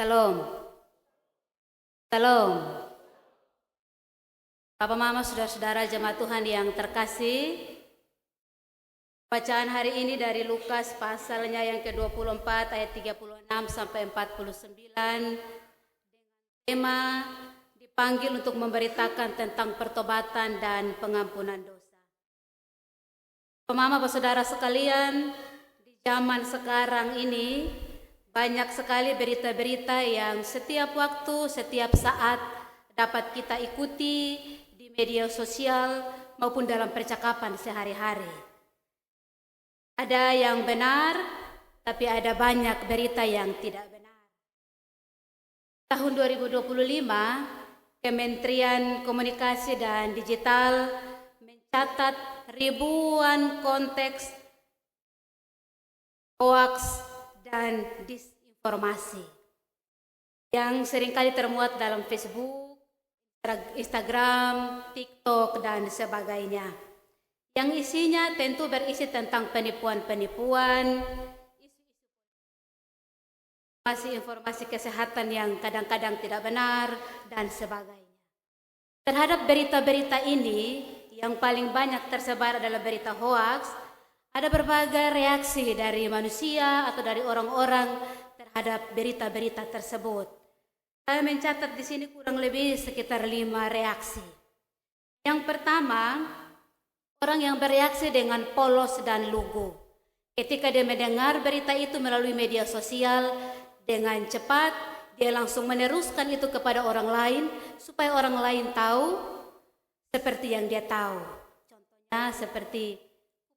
Shalom, shalom. Bapak Mama, saudara-saudara jemaat Tuhan yang terkasih, bacaan hari ini dari Lukas pasalnya yang ke-24 ayat 36 sampai 49 dengan tema dipanggil untuk memberitakan tentang pertobatan dan pengampunan dosa. Bapak Mama, saudara sekalian, di zaman sekarang ini banyak sekali berita-berita yang setiap waktu, setiap saat dapat kita ikuti di media sosial maupun dalam percakapan sehari-hari. Ada yang benar, tapi ada banyak berita yang tidak benar. Tahun 2025, Kementerian Komunikasi dan Digital mencatat ribuan konteks hoaks dan disinformasi yang seringkali termuat dalam Facebook, Instagram, TikTok, dan sebagainya. Yang isinya tentu berisi tentang penipuan-penipuan, informasi kesehatan yang kadang-kadang tidak benar, dan sebagainya. Terhadap berita-berita ini, yang paling banyak tersebar adalah berita hoaks. Ada berbagai reaksi dari manusia atau dari orang-orang terhadap berita-berita tersebut. Saya mencatat di sini kurang lebih sekitar 5 reaksi. Yang pertama, orang yang bereaksi dengan polos dan lugu. Ketika dia mendengar berita itu melalui media sosial, dengan cepat dia langsung meneruskan itu kepada orang lain supaya orang lain tahu seperti yang dia tahu. Contohnya seperti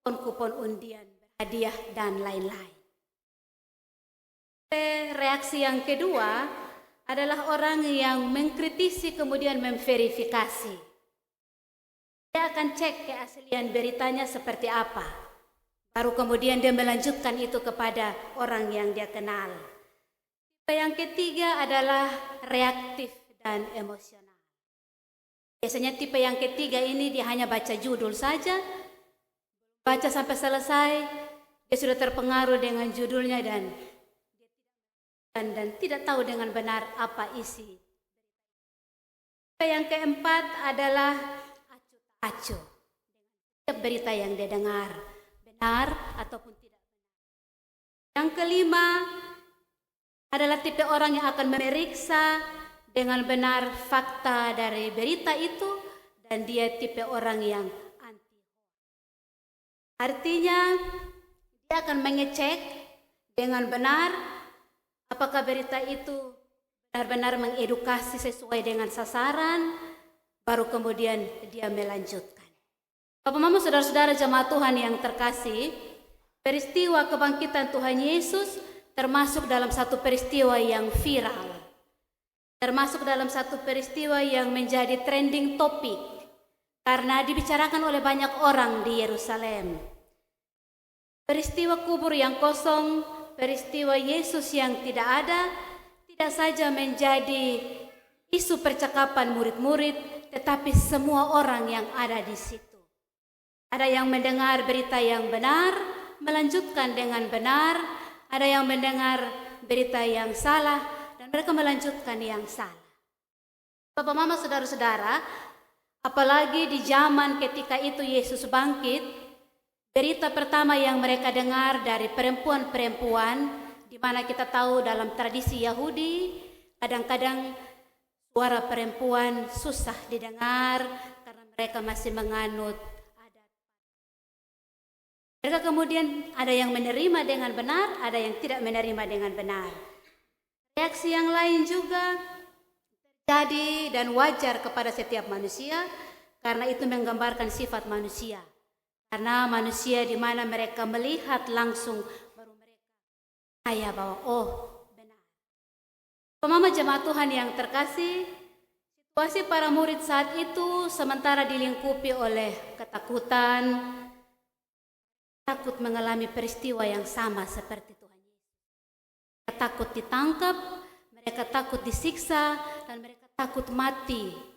kupon-kupon undian, berhadiah, dan lain-lain. Reaksi yang kedua adalah orang yang mengkritisi kemudian memverifikasi. Dia akan cek keaslian beritanya seperti apa. Baru kemudian dia melanjutkan itu kepada orang yang dia kenal. Yang ketiga adalah reaktif dan emosional. Biasanya tipe yang ketiga ini dia hanya baca judul saja, baca sampai selesai, dia sudah terpengaruh dengan judulnya dan tidak tahu dengan benar apa isi. Yang keempat adalah acuh-acuh. Setiap berita yang dia dengar, benar ataupun tidak benar. Yang kelima adalah tipe orang yang akan memeriksa dengan benar fakta dari berita itu dan dia tipe orang yang artinya, dia akan mengecek dengan benar apakah berita itu benar-benar mengedukasi sesuai dengan sasaran, baru kemudian dia melanjutkan. Bapak Mama, saudara-saudara jemaat Tuhan yang terkasih, peristiwa kebangkitan Tuhan Yesus termasuk dalam satu peristiwa yang viral, termasuk dalam satu peristiwa yang menjadi trending topik karena dibicarakan oleh banyak orang di Yerusalem. Peristiwa kubur yang kosong, peristiwa Yesus yang tidak ada, tidak saja menjadi isu percakapan murid-murid, tetapi semua orang yang ada di situ. Ada yang mendengar berita yang benar, melanjutkan dengan benar, ada yang mendengar berita yang salah, dan mereka melanjutkan yang salah. Bapak Mama, saudara-saudara, apalagi di zaman ketika itu Yesus bangkit, berita pertama yang mereka dengar dari perempuan-perempuan, di mana kita tahu dalam tradisi Yahudi, kadang-kadang suara perempuan susah didengar karena mereka masih menganut adat. Mereka kemudian ada yang menerima dengan benar, ada yang tidak menerima dengan benar. Reaksi yang lain juga terjadi dan wajar kepada setiap manusia karena itu menggambarkan sifat manusia. Karena manusia di mana mereka melihat langsung baru mereka percaya bahwa benar. Pemama jemaat Tuhan yang terkasih, situasi para murid saat itu sementara dilingkupi oleh ketakutan, takut mengalami peristiwa yang sama seperti Tuhan Yesus. Mereka takut ditangkap, mereka takut disiksa, dan mereka takut mati.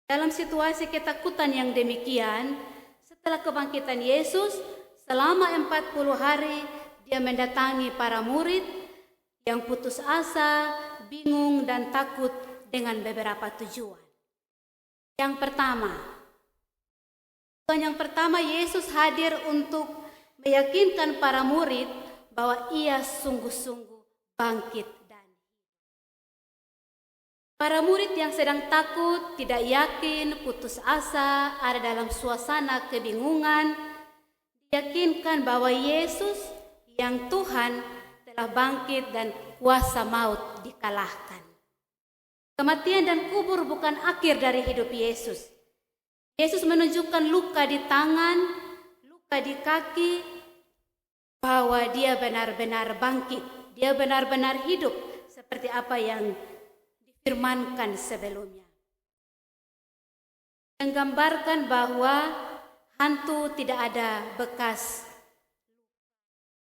Dalam situasi ketakutan yang demikian, setelah kebangkitan Yesus, selama 40 hari dia mendatangi para murid yang putus asa, bingung, dan takut dengan beberapa tujuan. Yang pertama, Yesus hadir untuk meyakinkan para murid bahwa ia sungguh-sungguh bangkit dan para murid yang sedang takut, tidak yakin, putus asa, ada dalam suasana kebingungan, diyakinkan bahwa Yesus yang Tuhan telah bangkit dan kuasa maut dikalahkan. Kematian dan kubur bukan akhir dari hidup Yesus. Yesus menunjukkan luka di tangan, luka di kaki, bahwa dia benar-benar bangkit, dia benar-benar hidup seperti apa yang difirmankan sebelumnya. Menggambarkan bahwa hantu tidak ada bekas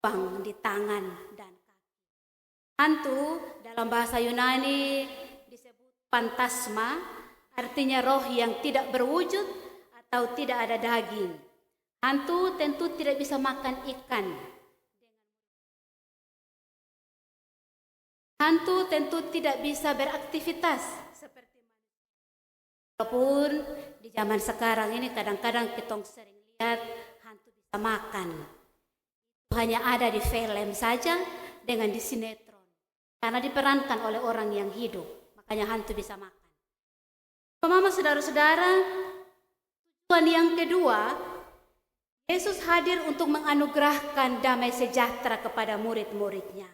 lubang di tangan dan kaki. Hantu dalam bahasa Yunani disebut fantasma, artinya roh yang tidak berwujud atau tidak ada daging. Hantu tentu tidak bisa makan ikan. Hantu tentu tidak bisa beraktivitas seperti manusia. Walaupun di zaman sekarang ini kadang-kadang kita sering lihat hantu bisa makan. Itu hanya ada di film saja dengan di sinetron. Karena diperankan oleh orang yang hidup, makanya hantu bisa makan. Mama, saudara-saudara, tujuan yang kedua, Yesus hadir untuk menganugerahkan damai sejahtera kepada murid-muridnya.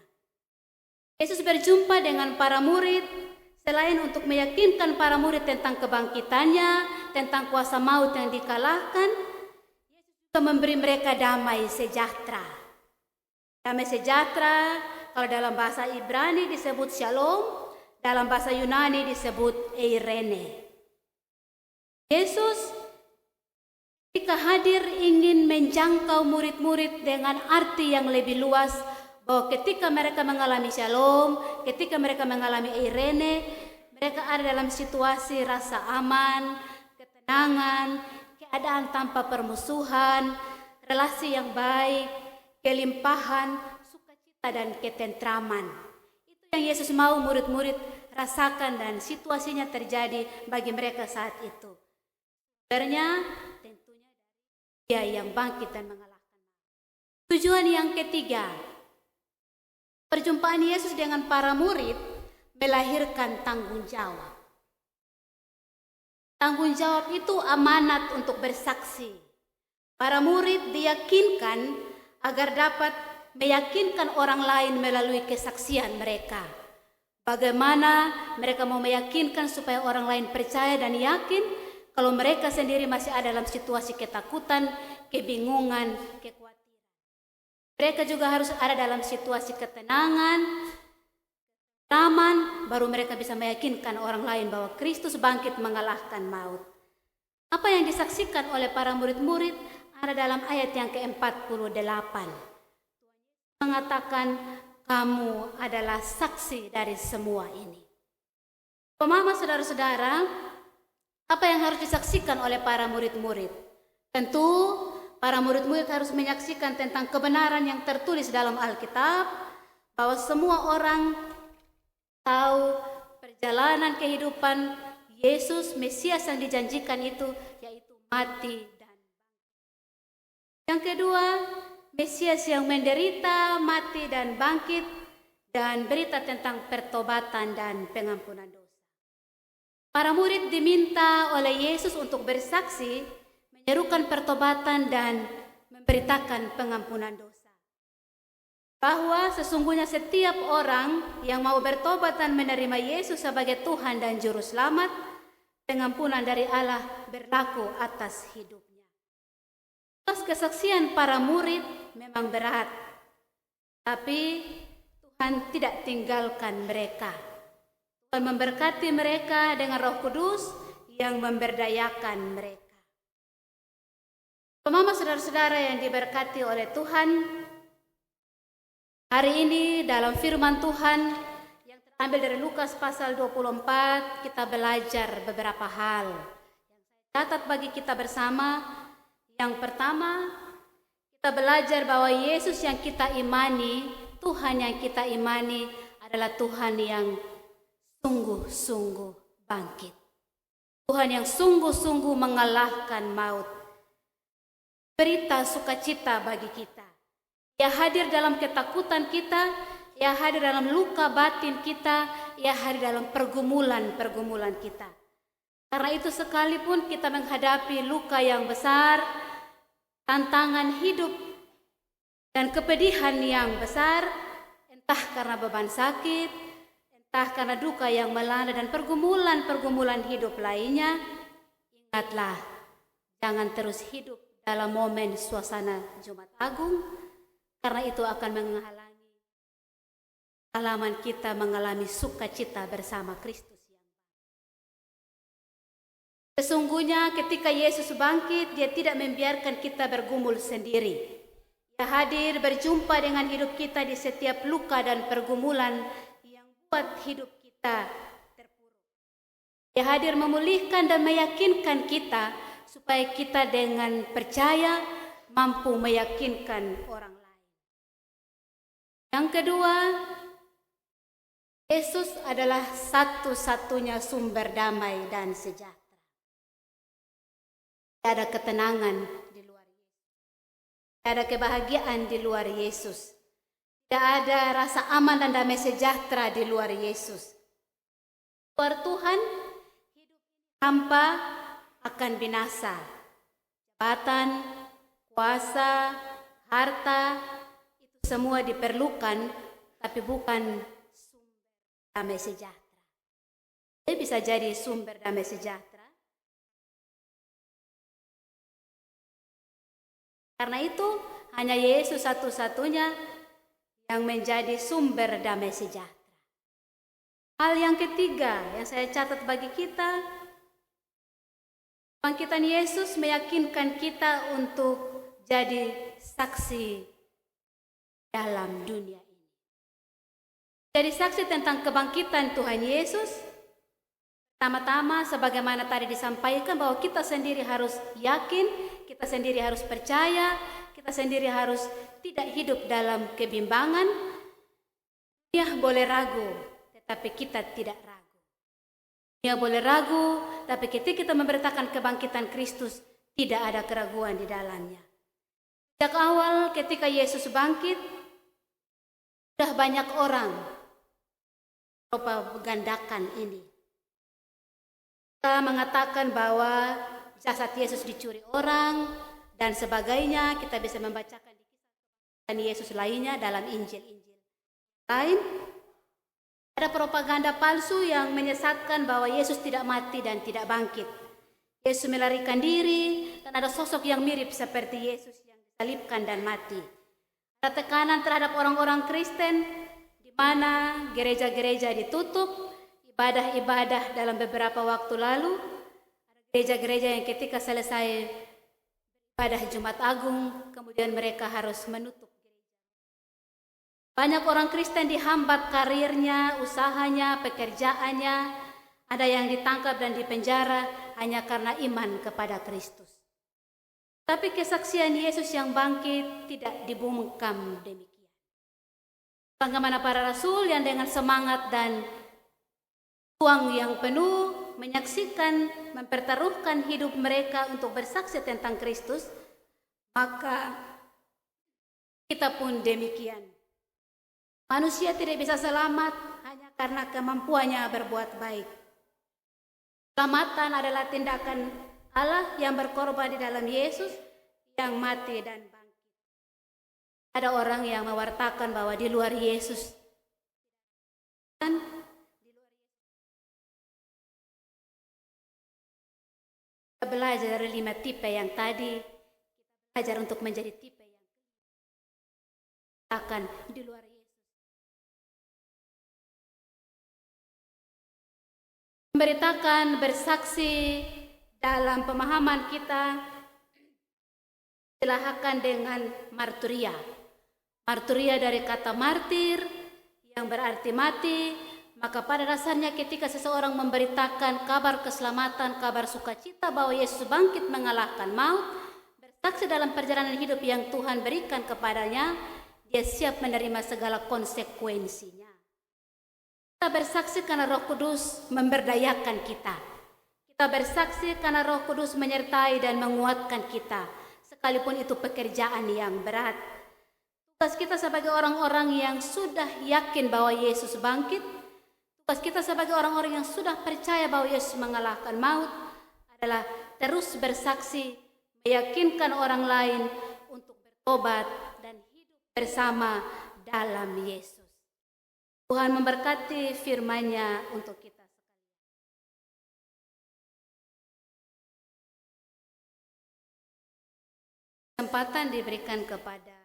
Yesus berjumpa dengan para murid, selain untuk meyakinkan para murid tentang kebangkitannya, tentang kuasa maut yang dikalahkan, Yesus juga memberi mereka damai sejahtera. Damai sejahtera, kalau dalam bahasa Ibrani disebut shalom, dalam bahasa Yunani disebut eirene. Yesus ketika hadir ingin menjangkau murid-murid dengan arti yang lebih luas, bahwa ketika mereka mengalami shalom, ketika mereka mengalami eirene, mereka ada dalam situasi rasa aman, ketenangan, keadaan tanpa permusuhan, relasi yang baik, kelimpahan, sukacita dan ketentraman. Itu yang Yesus mau murid-murid rasakan dan situasinya terjadi bagi mereka saat itu. Sebenarnya tentunya Dia yang bangkit dan mengalahkan. Tujuan yang ketiga, perjumpaan Yesus dengan para murid melahirkan tanggung jawab. Tanggung jawab itu amanat untuk bersaksi. Para murid diyakinkan agar dapat meyakinkan orang lain melalui kesaksian mereka. Bagaimana mereka mau meyakinkan supaya orang lain percaya dan yakin kalau mereka sendiri masih ada dalam situasi ketakutan, kebingungan, kekhawatiran. Mereka juga harus ada dalam situasi ketenangan, aman, baru mereka bisa meyakinkan orang lain bahwa Kristus bangkit mengalahkan maut. Apa yang disaksikan oleh para murid-murid ada dalam ayat yang ke-48. Mengatakan, kamu adalah saksi dari semua ini. Pemaham saudara-saudara, apa yang harus disaksikan oleh para murid-murid? Tentu para murid-murid harus menyaksikan tentang kebenaran yang tertulis dalam Alkitab, bahwa semua orang tahu perjalanan kehidupan Yesus, Mesias yang dijanjikan itu, yaitu mati dan bangkit. Yang kedua, Mesias yang menderita, mati dan bangkit, dan berita tentang pertobatan dan pengampunan dosa. Para murid diminta oleh Yesus untuk bersaksi, menyerukan pertobatan dan memberitakan pengampunan dosa. Bahwa sesungguhnya setiap orang yang mau bertobat dan menerima Yesus sebagai Tuhan dan Juru Selamat, pengampunan dari Allah berlaku atas hidupnya. Atas kesaksian para murid memang berat, tapi Tuhan tidak tinggalkan mereka. Tuhan memberkati mereka dengan Roh Kudus yang memberdayakan mereka. Pemaham saudara-saudara yang diberkati oleh Tuhan, hari ini dalam firman Tuhan yang terambil dari Lukas pasal 24, kita belajar beberapa hal yang saya catat bagi kita bersama. Yang pertama, kita belajar bahwa Yesus yang kita imani, Tuhan yang kita imani adalah Tuhan yang sungguh-sungguh bangkit. Tuhan yang sungguh-sungguh mengalahkan maut. Berita sukacita bagi kita. Ia hadir dalam ketakutan kita, Ia hadir dalam luka batin kita, Ia hadir dalam pergumulan-pergumulan kita. Karena itu sekalipun kita menghadapi luka yang besar, tantangan hidup, dan kepedihan yang besar, entah karena beban sakit, entah karena duka yang melanda dan pergumulan-pergumulan hidup lainnya, ingatlah, jangan terus hidup dalam momen suasana Jumat Agung, karena itu akan menghalangi pengalaman kita mengalami sukacita bersama Kristus. Sesungguhnya ketika Yesus bangkit, Dia tidak membiarkan kita bergumul sendiri. Dia hadir berjumpa dengan hidup kita di setiap luka dan pergumulan yang buat hidup kita terpuruk. Dia hadir memulihkan dan meyakinkan kita supaya kita dengan percaya mampu meyakinkan orang lain. Yang kedua, Yesus adalah satu-satunya sumber damai dan sejahtera. Tidak ada ketenangan di luar Yesus. Tidak ada kebahagiaan di luar Yesus. Tidak ada rasa aman dan damai sejahtera di luar Yesus. Luar Tuhan, hidup hampa akan binasa. Jabatan, kuasa, harta, itu semua diperlukan, tapi bukan sumber damai sejahtera. Dia bisa jadi sumber damai sejahtera. Karena itu hanya Yesus satu-satunya yang menjadi sumber damai sejahtera. Hal yang ketiga yang saya catat bagi kita, bangkitan Yesus meyakinkan kita untuk jadi saksi dalam dunia ini. Jadi saksi tentang kebangkitan Tuhan Yesus, pertama-tama sebagaimana tadi disampaikan bahwa kita sendiri harus yakin, kita sendiri harus percaya, kita sendiri harus tidak hidup dalam kebimbangan. Dia boleh ragu, tetapi kita tidak ragu. Dia boleh ragu, tapi ketika kita memberitakan kebangkitan Kristus, tidak ada keraguan di dalamnya. Sejak awal ketika Yesus bangkit, sudah banyak orang mempropagandakan ini. Kita mengatakan bahwa jasad Yesus dicuri orang dan sebagainya. Kita bisa membacakan di kisah Yesus lainnya dalam Injil-Injil lain. Ada propaganda palsu yang menyesatkan bahwa Yesus tidak mati dan tidak bangkit. Yesus melarikan diri dan ada sosok yang mirip seperti Yesus yang disalibkan dan mati. Ada tekanan terhadap orang-orang Kristen di mana gereja-gereja ditutup, ibadah-ibadah dalam beberapa waktu lalu. Gereja-gereja yang ketika selesai ibadah Jumat Agung, kemudian mereka harus menutup gereja. Banyak orang Kristen dihambat karirnya, usahanya, pekerjaannya. Ada yang ditangkap dan dipenjara hanya karena iman kepada Kristus. Tapi kesaksian Yesus yang bangkit tidak dibungkam demikian. Bagaimana para rasul yang dengan semangat dan uang yang penuh menyaksikan, mempertaruhkan hidup mereka untuk bersaksi tentang Kristus, maka kita pun demikian. Manusia tidak bisa selamat hanya karena kemampuannya berbuat baik. Keselamatan adalah tindakan Allah yang berkorban di dalam Yesus yang mati dan bangkit. Ada orang yang mewartakan bahwa di luar Yesus belajar dari 5 tipe yang tadi, kita belajar untuk menjadi tipe yang akan di luar Yesus. Memberitakan, bersaksi dalam pemahaman kita disilahkan dengan marturia. Marturia dari kata martir yang berarti mati. Maka pada dasarnya ketika seseorang memberitakan kabar keselamatan, kabar sukacita bahwa Yesus bangkit mengalahkan maut, bersaksi dalam perjalanan hidup yang Tuhan berikan kepadanya, dia siap menerima segala konsekuensinya. Kita bersaksi karena Roh Kudus memberdayakan kita. Kita bersaksi karena Roh Kudus menyertai dan menguatkan kita, sekalipun itu pekerjaan yang berat. Tugas kita sebagai orang-orang yang sudah yakin bahwa Yesus bangkit, tugas kita sebagai orang-orang yang sudah percaya bahwa Yesus mengalahkan maut adalah terus bersaksi, meyakinkan orang lain untuk bertobat dan hidup bersama dalam Yesus. Tuhan memberkati firman-Nya untuk kita sekalian. Kesempatan diberikan kepada